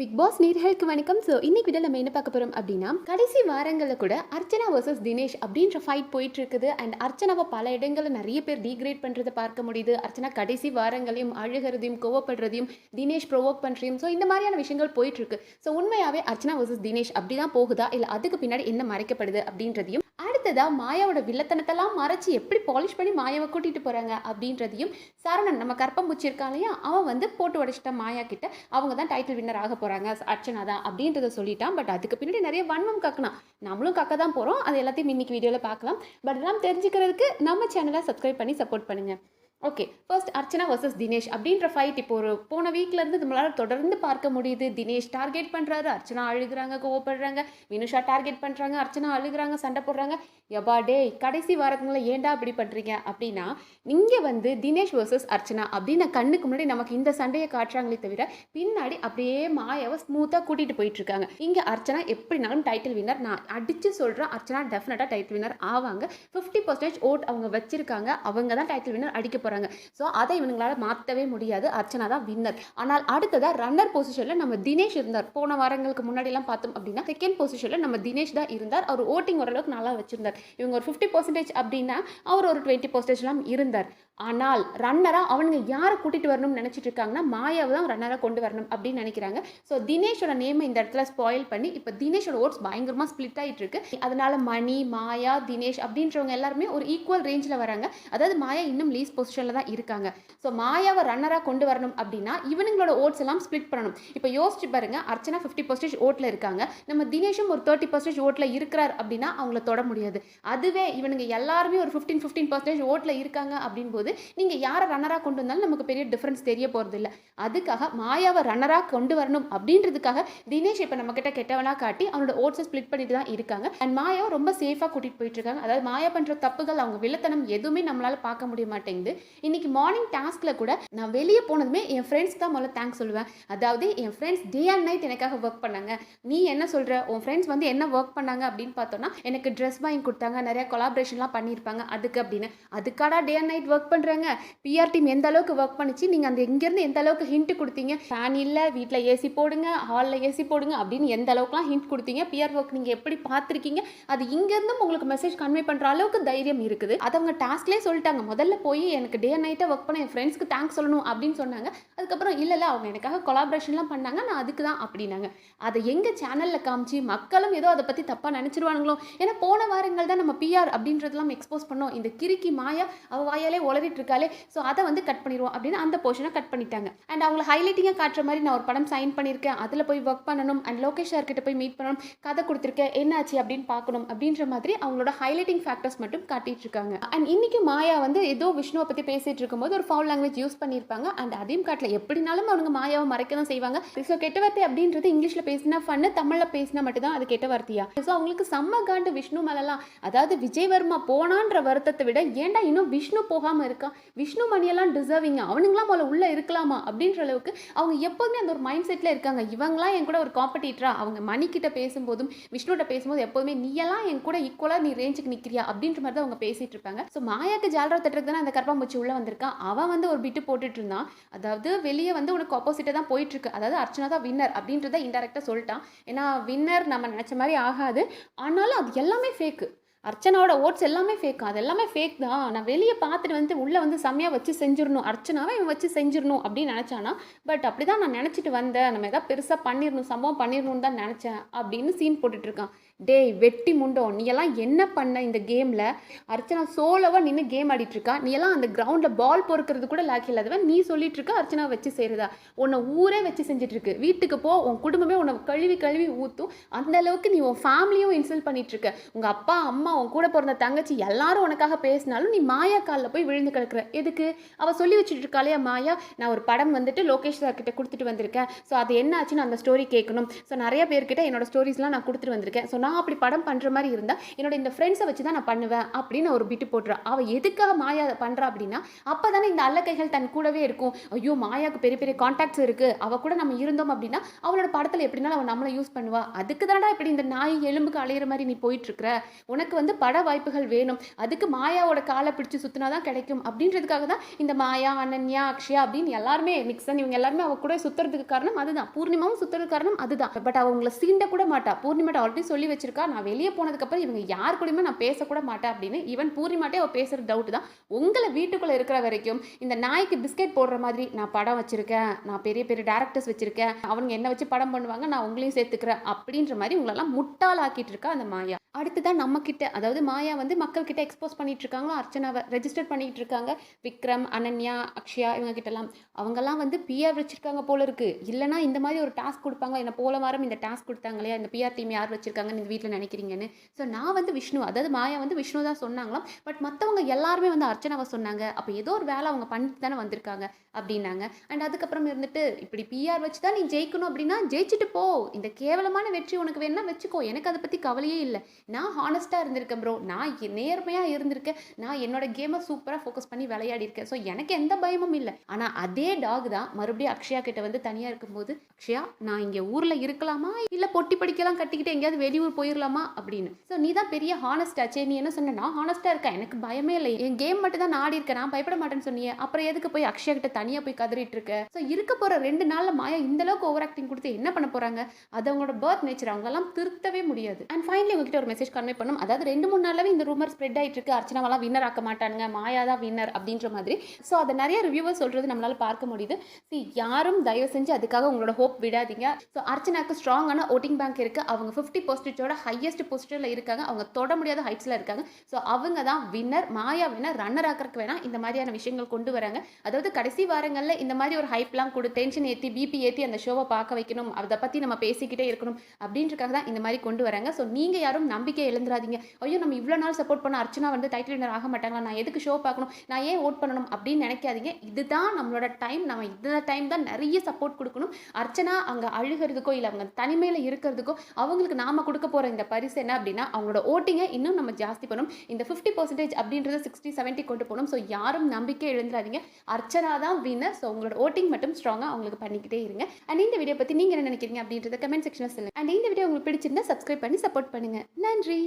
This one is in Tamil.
பிக் பாஸ் நேயர்களுக்கு வணக்கம். ஸோ இன்னைக்கு வீடியோ நம்ம என்ன பார்க்க போகிறோம் அப்படின்னா, கடைசி வாரங்களில் கூட அர்ச்சனா வர்சஸ் தினேஷ் அப்படின்ற ஃபைட் போயிட்டு இருக்குது. அண்ட் அர்ச்சனாவை பல இடங்களில் நிறைய பேர் டீக்ரேட் பண்ணுறதை பார்க்க முடியுது. அர்ச்சனா கடைசி வாரங்களையும் அழுகிறதையும் கோவப்படுறதையும் தினேஷ் ப்ரொவோக் பண்ணுறதையும் ஸோ இந்த மாதிரியான விஷயங்கள் போயிட்டு இருக்கு. ஸோ உண்மையாகவே அர்ச்சனா வர்சஸ் தினேஷ் அப்படி தான் போகுதா, இல்லை அதுக்கு பின்னாடி என்ன மறைக்கப்படுது அப்படின்றதையும், அடுத்ததாக மாயாவோட வில்லத்தனத்தெல்லாம் மறைச்சி எப்படி பாலிஷ் பண்ணி மாயாவை கூட்டிகிட்டு போகிறாங்க அப்படின்றதையும், சரவணன் நம்ம கற்பம்பூச்சி இருக்கான் இல்லையா, அவன் வந்து போட்டு உடைச்சிட்டான் மாயா கிட்ட. அவங்க தான் டைட்டில் வின்னர் ஆக போகிறாங்க, அர்ச்சனா தான் அப்படின்றத சொல்லிட்டான். பட் அதுக்கு பின்னாடி நிறைய வன்மம் கக்கணும். நம்மளும் கக்க தான் போகிறோம். அது எல்லாத்தையும் இன்னைக்கு வீடியோவில் பார்க்கலாம். பட் எல்லாம் தெரிஞ்சுக்கிறதுக்கு நம்ம சேனலை சப்ஸ்கிரைப் பண்ணி சப்போர்ட் பண்ணுங்கள். Okay, first Archana versus Dinesh அப்படின்ற ஃபைட் இப்போ ஒரு போன வீக்லேருந்து நம்மளால் தொடர்ந்து பார்க்க முடியுது. தினேஷ் டார்கெட் பண்ணுறாரு, அர்ச்சனா அழுகிறாங்க, கோவப்படுறாங்க. வினுஷா டார்கெட் பண்ணுறாங்க, அர்ச்சனா அழுகிறாங்க, சண்டை போடுறாங்க. எபா டே, கடைசி வாரங்களில் ஏன்டா இப்படி பண்ணுறீங்க அப்படின்னா, இங்கே வந்து தினேஷ் வர்சஸ் அர்ச்சனா அப்படின்னு கண்ணுக்கு முன்னாடி நமக்கு இந்த சண்டையை காட்டுறாங்களே தவிர, பின்னாடி அப்படியே மாயாவை ஸ்மூத்தாக கூட்டிகிட்டு போயிட்டு இருக்காங்க. இங்கே அர்ச்சனா எப்படினாலும் டைட்டில் வின்னர், நான் அடித்து சொல்கிறேன், அர்ச்சனா டெஃபினட்டாக டைட்டில் வின்னர் ஆவாங்க. 50% ஓட் அவங்க வச்சிருக்காங்க, அவங்க தான் டைட்டில் வின்னர் அடிக்க போகிறாங்க. ஸோ அதை இவங்களால மாற்றவே முடியாது. அர்ச்சனா தான் வின்னர். ஆனால் அடுத்ததாக ரன்னர் பொசிஷனில் நம்ம தினேஷ் இருந்தார். போன வாரங்களுக்கு முன்னாடிலாம் பார்த்தோம் அப்படின்னா செகண்ட் பொசிஷனில் நம்ம தினேஷ் தான் இருந்தார். அவர் ஓட்டிங் ஓரளவுக்கு நல்லா வச்சிருந்தார். இவங்க ஒரு 50% அப்படின்னா அவர் ஒரு 20%லாம் இருந்தார். ஆனால் ரன்னராக அவனுங்க யாரை கூட்டிகிட்டு வரணும்னு நினச்சிட்டு இருக்காங்கன்னா, மாயாவை தான் ரன்னராக கொண்டு வரணும் அப்படின்னு நினைக்கிறாங்க. ஸோ தினேஷோட நேமை இந்த இடத்துல ஸ்பாயில் பண்ணி இப்போ தினேஷோட ஓட்ஸ் பயங்கரமாக ஸ்பிளிட் ஆகிட்டு இருக்கு. அதனால மணி, மாயா, தினேஷ் அப்படின்றவங்க எல்லாருமே ஒரு ஈக்குவல் ரேஞ்சில் வராங்க. அதாவது மாயா இன்னும் லீஸ் பொசிஷனில் தான் இருக்காங்க. ஸோ மாயாவை ரன்னராக கொண்டு வரணும் அப்படின்னா இவனுங்களோட ஓட்ஸ் எல்லாம் ஸ்பிளிட் பண்ணணும். இப்போ யோசிச்சு பாருங்க, அர்ச்சனா 50% ஓட்டில் இருக்காங்க, நம்ம தினேஷும் ஒரு 30% ஓட்டில் இருக்கிறார் அப்படின்னா அவங்கள தொட முடியாது. அதுவே இவனுங்க எல்லாருமே ஒரு 15% ஓட்டில் இருக்காங்க அப்படின் போது நீங்கள் யாரை ரன்னராக கொண்டு வந்தாலும் நமக்கு பெரிய டிஃப்ரென்ஸ் தெரிய போகிறது இல்லை. அதுக்காக மாயாவை ரன்னராக கொண்டு வரணும் அப்படின்றதுக்காக தினேஷ் இப்போ நம்மக்கிட்ட கெட்டவனாக காட்டி அவனோட ஓட்ஸை ஸ்பிளிட் பண்ணிட்டு தான் இருக்காங்க. அண்ட் மாயாவை ரொம்ப சேஃபாக கூட்டிகிட்டு போயிட்டு இருக்காங்க. அதாவது மாயா பண்ணுற தப்புகள், அவங்க வில்லத்தனம் எதுவுமே நம்மளால் பார்க்க முடிய மாட்டேங்குது. இன்னைக்கு மார்னிங் டாஸ்கில் கூட நான் வெளியே போனதுமே என் ஃப்ரெண்ட்ஸ் தான் முதல்ல தேங்க்ஸ் சொல்லுவேன். அதாவது என் ஃப்ரெண்ட்ஸ் டே அண்ட் நைட் எனக்காக ஒர்க் பண்ணாங்க. நீ என்ன சொல்கிற, உன் ஃப்ரெண்ட்ஸ் வந்து என்ன ஒர்க் பண்ணாங்க அப்படின்னு பார்த்தோன்னா, எனக்கு ட்ரெஸ் வாங்கி கொடுத்தாங்க, நிறைய கொலாபரேஷன்லாம் பண்ணியிருப்பாங்க அதுக்கு அப்படின்னு. அதுக்காடா டே அண்ட் நைட் ஒர்க் பண்ணுறாங்க? பிஆர் டீம் எந்த அளவுக்கு ஒர்க் பண்ணிச்சு, நீங்கள் அந்த இங்கேருந்து எந்த அளவுக்கு ஹிண்ட் கொடுத்தீங்க, ஃபேன் இல்லை, வீட்டில் ஏசி போடுங்க, ஹாலில் ஏசி போடுங்க அப்படின்னு எந்த அளவுக்குலாம் ஹிண்ட் கொடுத்தீங்க, பிஆர் ஒர்க் நீங்கள் எப்படி பார்த்துருக்கீங்க, அது இங்கேருந்தும் உங்களுக்கு மெசேஜ் கன்வே பண்ணுற அளவுக்கு தைரியம் இருக்குது. அதை அவங்க டாஸ்க்லேயே சொல்லிட்டாங்க. முதல்ல போய் எனக்கு டே நைட்டாக ஒர்க் பண்ண என் ஃப்ரெண்ட்ஸ்க்கு தேங்க்ஸ் சொல்லணும் அப்படின்னு சொன்னாங்க. அதுக்கப்புறம் இல்லை அவங்க எனக்காக கொலாபரேஷன்லாம் பண்ணாங்க, நான் அதுக்கு தான் அப்படின்னாங்க. அதை எங்கள் சேனலில் காமிச்சு மக்களும் ஏதோ அதை பற்றி தப்பாக நினச்சிருவானுங்களோ. ஏன்னா போன வாரங்கள் தான் நம்ம பிஆர் அப்படின்றதெல்லாம் எக்ஸ்போஸ் பண்ணோம். இந்த கிறுக்கி மாயா அவள் வாயாலே உளறிட்டு இருக்காளே, ஸோ அதை வந்து கட் பண்ணிடுவோம் அப்படின்னு அந்த போர்ஷனை கட் பண்ணிட்டாங்க. அண்ட் அவங்கள ஹைலைட்டிங்காக காட்டுற மாதிரி நான் ஒரு படம் சைன் பண்ணியிருக்கேன், அதில் போய் ஒர்க் பண்ணணும், அண்ட் லோகேஷ் சார்கிட்ட போய் மீட் பண்ணணும், கதை கொடுத்துருக்கேன், என்னாச்சு அப்படின்னு பார்க்கணும் அப்படின்ற மாதிரி அவங்களோட ஹைலைட்டிங் ஃபேக்டர்ஸ் மட்டும் காட்டிட்டு இருக்காங்க. அண்ட் இன்னைக்கு மாயா வந்து ஏதோ விஷ்ணுவை பற்றி பேசிட்டு இருக்கும்போது ஒரு ஃபவுல் லாங்குவேஜ் யூஸ் பண்ணியிருப்பாங்க. அண்ட் அதையும் காட்டல. எப்படினாலும் அவங்க மாயாவை மறைக்க தான் செய்வாங்க. ஸோ கெட்ட வார்த்தை அப்படின்றது இங்கிலீஷில் பேசினா ஃபன்னு, தமிழில் பேசினா மட்டும் தான் அது கெட்ட வார்த்தையா. ஸோ அவங்களுக்கு செம்ம காண்டு விஷ்ணு மேலலாம். அதாவது விஜய் வர்மா போனான்ற வருத்தத்தை விட ஏன்டா இன்னும் விஷ்ணு போகாமல் இருக்கான், விஷ்ணு மணியெல்லாம் டிசர்விங்க, அவனுங்களாம் போல உள்ளே இருக்கலாமா அப்படின்ற அளவுக்கு அவங்க எப்போதுமே அந்த ஒரு மைண்ட் செட்டில் இருக்காங்க. இவங்களாம் என் கூட ஒரு காம்படிட்டரா, அவங்க மணிக்கிட்ட பேசும்போதும் விஷ்ணுகிட்ட பேசும்போது எப்போதுமே நீயெல்லாம் என் கூட ஈக்குவலாக நீ ரேஞ்சுக்கு நிற்கிறியா அப்படின்ற மாதிரி தான் அவங்க பேசிட்டு இருப்பாங்க. ஸோ மாயாக்கு ஜாலரா தட்டுறதுக்கு தானே அந்த கற்பாம்பூச்சி உள்ளே வந்திருக்கான். அவன் வந்து ஒரு பிட்டு போட்டுட்டு இருந்தான். அதாவது வெளியே வந்து உனக்கு ஆப்போசிட்டாக தான் போயிட்டு இருக்கு. அதாவது அர்ச்சனா தான் வின்னர் அப்படின்றத இன்டெரக்டாக சொல்லிட்டான். ஏன்னா வின்னர் நம்ம நினச்ச மாதிரி ஆகாது, ஆனாலும் அது எல்லாமே ஃபேக்கு. அர்ச்சனாவோட ஓட்ஸ் எல்லாமே ஃபேக், அது எல்லாமே ஃபேக் தான். நான் வெளியே பார்த்துட்டு வந்து உள்ளே வந்து செம்மையாக வச்சு செஞ்சிடணும், அர்ச்சனாவை இவன் வச்சு செஞ்சிடணும் அப்படின்னு நினச்சானா. பட் அப்படி தான் நான் நினச்சிட்டு வந்தேன், நம்ம எதாவது பெருசாக பண்ணிடணும், சம்பவம் பண்ணிடணும்னு தான் நினச்சேன் அப்படின்னு சீன் போட்டுட்ருக்கான். டேய் வெட்டி முண்டோம், நீ எல்லாம் என்ன பண்ண இந்த கேமில்? அர்ச்சனா சோலோவாக நின்று கேம் ஆடிட்டுருக்கா, நீ எல்லாம் அந்த கிரவுண்டில் பால் பொறுக்கிறது கூட லாக்கி இல்லாதவன், நீ சொல்லிட்டு இருக்க அர்ச்சனா வச்சு செய்கிறதா? உன்னை ஊரே வச்சு செஞ்சிட்ருக்கு, வீட்டுக்கு போ, உன் குடும்பமே உன்னை கழுவி கழுவி ஊற்றும். அந்த அளவுக்கு நீ உன் ஃபேமிலியும் இன்சல்ட் பண்ணிட்டுருக்க. உங்கள் அப்பா அம்மா, உன் கூட பிறந்த தங்கச்சி எல்லாரும் உனக்காக பேசினாலும் நீ மாயா காலில் போய் விழுந்து கிடக்குற. எதுக்கு? அவள் சொல்லி வச்சுட்டு இருக்காளையா மாயா, நான் ஒரு படம் வந்துட்டு லோகேஷ் சார் கிட்ட கொடுத்துட்டு வந்திருக்கேன், ஸோ அது என்ன ஆச்சுன்னு அந்த ஸ்டோரி கேட்கணும், ஸோ நிறைய பேர்கிட்ட என்னோட ஸ்டோரிஸ்லாம் நான் கொடுத்துட்டு வந்திருக்கேன், ஸோ நான் அப்படி படம் பண்ணுற மாதிரி இருந்தால் என்னோட இந்த ஃப்ரெண்ட்ஸை வச்சு தான் நான் பண்ணுவேன் அப்படின்னு ஒரு பிட்டு போட்டுறா. அவள் எதுக்காக மாயா பண்ணுறா அப்படின்னா, அப்போ தானே இந்த அல்லக்கைகள் தன் கூடவே இருக்கும். ஐயோ மாயாவுக்கு பெரிய பெரிய கான்டாக்ட்ஸ் இருக்குது, அவள் கூட நம்ம இருந்தோம் அப்படின்னா அவளோட படத்தில் எப்படினாலும் அவள் நம்மளை யூஸ் பண்ணுவா. அதுக்கு தானடா இப்படி இந்த நாய் எலும்புக்கு அலையிற மாதிரி நீ போயிட்டுருக்குற. உனக்கு வந்து பட வாய்ப்புகள் வேணும், அதுக்கு மாயாவோட காலை பிடிச்சி சுற்றினா தான் கிடைக்கும் அப்படின்றதுக்காக தான் இந்த மாயா, அனன்யா, அக்ஷயா அப்படின்னு எல்லாருமே நிக்சன் இவங்க எல்லாருமே அவ கூட சுற்றுறதுக்கு காரணம் அதுதான். பூர்ணிமாவும் சுற்றுறதுக்கு காரணம் அதுதான். பட் அவங்கள சீண்ட கூட மாட்டா. பூர்ணிமாட்ட ஆல்ரெடி சொல்லி வச்சிருக்கா, நான் வெளியே போனதுக்கப்புறம் இவங்க யார் கூடயுமே நான் பேசக்கூட மாட்டேன் அப்படின்னு. ஈவன் பூர்ணிமாட்டே அவள் பேசுகிற டவுட் தான். உங்களை வீட்டுக்குள்ளே இருக்கிற வரைக்கும் இந்த நாய்க்கு பிஸ்கெட் போடுற மாதிரி நான் படம் வச்சிருக்கேன், நான் பெரிய பெரிய டேரக்டர்ஸ் வச்சிருக்கேன், அவங்க என்ன வச்சு படம் பண்ணுவாங்க, நான் உங்களையும் சேர்த்துக்கிறேன் அப்படின்ற மாதிரி உங்களெல்லாம் முட்டாளாக்கிட்டு இருக்கா அந்த மாயா. அடுத்துதான் நம்ம கிட்ட, அதாவது மாயா வந்து மக்கள் கிட்ட எக்ஸ்போஸ் பண்ணிட்டு இருக்காங்க, அர்ச்சனாவை ரெஜிஸ்டர் பண்ணிட்டு இருக்காங்க. விக்ரம், அனன்யா, அக்ஷயா இவங்க கிட்டலாம் அவங்கெல்லாம் வந்து பிஆர் வச்சிருக்காங்க போல இருக்கு. இல்லைனா இந்த மாதிரி ஒரு டாஸ்க் கொடுப்பாங்க. என்ன போல வாரம் இந்த டாஸ்க் கொடுத்தாங்க இல்லையா, இந்த பிஆர் டீம் யார் வச்சிருக்காங்கன்னு இந்த வீட்டில் நினைக்கிறீங்கன்னு. ஸோ நான் வந்து விஷ்ணு, அதாவது மாயா வந்து விஷ்ணு தான் சொன்னாங்களாம். பட் மற்றவங்க எல்லாருமே வந்து அர்ச்சனாவை சொன்னாங்க. அப்போ ஏதோ ஒரு வேலை அவங்க பண்ணிட்டு தானே வந்திருக்காங்க அப்படின்னாங்க. அண்ட் அதுக்கப்புறம் இருந்துட்டு இப்படி பிஆர் வச்சு தான் நீ ஜெயிக்கணும் அப்படின்னா ஜெயிச்சுட்டு போ, இந்த கேவலமான வெற்றி உனக்கு வேணா வச்சுக்கோ, எனக்கு அதை பற்றி கவலையே இல்லை. நான் ஹானஸ்ட்டாக இருந்திருக்கேன் ப்ரோ, நான் நேர்மையாக இருந்திருக்கேன், நான் என்னோட கேமை சூப்பராக ஃபோக்கஸ் பண்ணி விளையாடி இருக்கேன். ஸோ எனக்கு எந்த பயமும் இல்லை. ஆனால் அதே டாக் தான் மறுபடியும் அக்ஷயா கிட்ட வந்து தனியாக இருக்கும்போது, அக்ஷயா நான் இங்கே ஊரில் இருக்கலாமா இல்லை பொட்டி படிக்கலாம் கட்டிக்கிட்டு எங்கேயாவது வெளியூர் போயிடலாமா அப்படின்னு. ஸோ நீ தான் பெரிய ஹானஸ்ட் ஆச்சே, நீ என்ன சொன்ன, நான் ஹானஸ்ட்டாக இருக்கேன், எனக்கு பயமே இல்லை, என் கேம் மட்டும் தான் நான் ஆடி இருக்கேன், நான் பயப்பட மாட்டேன்னு சொன்னியே, அப்புறம் எதுக்கு போய் அக்ஷயா கிட்ட தனியாக போய் கதறிட்டு இருக்க. ஸோ இருக்க போகிற 2 நாளில் மாயா இந்த அளவுக்கு ஓவர் ஆக்டிங் கொடுத்து என்ன பண்ண போகிறாங்க. அது அவங்களோட பர்த் நேச்சர், அவங்களெல்லாம் திருத்தவே முடியாது. அண்ட் ஃபைனலி உங்ககிட்ட ஒரு மெசேஜ் கன்வே பண்ணும். அதாவது 2-3 நாளாவே இந்த ரூமர் ஸ்ப்ரெட் ஆயிட்டு இருக்கு, அர்ச்சனாவெல்லாம் வின்னர் ஆக்க மாட்டானுங்க, மாயா தான் வின்னர் அப்படின்ற மாதிரி. ஸோ அதை நிறைய ரிவ்யூவர் சொல்றது நம்மளால பார்க்க முடியுது. யாரும் தயவு செஞ்சு அதுக்காக உங்களோட ஹோப் விடாதீங்க. ஸோ அர்ச்சனாக்கு ஸ்ட்ராங்கான ஓட்டிங் பேங்க் இருக்கு, அவங்க 50% ஹையஸ்ட் பொசிஷன்ல இருக்காங்க, அவங்க தொட முடியாத ஹைட்ஸ்ல இருக்காங்க. ஸோ அவங்க தான் வின்னர். மாயா வின்னர், ரன்னர் ஆக்கிறதுக்கு வேணா இந்த மாதிரியான விஷயங்கள் கொண்டு வராங்க. அதாவது கடைசி வாரங்களில் இந்த மாதிரி ஒரு ஹைப்லாம் கொடு, டென்ஷன் ஏற்றி பிபி ஏற்றி அந்த ஷோவை பார்க்க வைக்கணும், அதை பற்றி நம்ம பேசிக்கிட்டே இருக்கணும் அப்படின்றக்காக தான் இந்த மாதிரி கொண்டு வராங்க. ஸோ நீங்கள் யாரும் நம்பிக்கை எழுந்துறாதீங்க. ஐயோ நம்ம இவ்வளோ நாள் சப்போர்ட் பண்ண அர்ச்சனா வந்து டைட்டில் வின்னர் ஆக மாட்டாங்களா, நான் எதுக்கு ஷோ பார்க்கணும், நான் ஏன் ஓட் பண்ணணும் அப்படின்னு நினைக்காதீங்க. இதுதான் நம்மளோட டைம், நம்ம இந்த டைம் தான் நிறைய சப்போர்ட் கொடுக்கணும். அர்ச்சனா அங்கே அழுகிறதுக்கோ இல்லை அவங்க தனிமையில் இருக்கிறதுக்கோ அவங்களுக்கு நாம கொடுக்க போகிற இந்த பரிசு என்ன அப்படின்னா அவங்களோட ஓட்டிங்கை இன்னும் நம்ம ஜாஸ்தி பண்ணணும். இந்த 50% அப்படின்றத 60-70 கொண்டு போகணும். ஸோ யாரும் நம்பிக்கை எழுந்துறாதீங்க, அர்ச்சனா தான் வின்னர். ஸோ உங்களோட ஓட்டிங் மட்டும் ஸ்ட்ராங்காக அவங்களுக்கு பண்ணிக்கிட்டே இருங்க. அண்ட் இந்த வீடியோ பற்றி நீங்கள் என்ன நினைக்கிறீங்க அப்படின்றத கமெண்ட் செக்ஷனில் சொல்லுங்கள். அண்ட் இந்த வீடியோ உங்களுக்கு பிடிச்சிருந்தா சப்ஸ்கிரைப் பண்ணி சப்போர்ட் பண்ணுங்கள். நன்றி.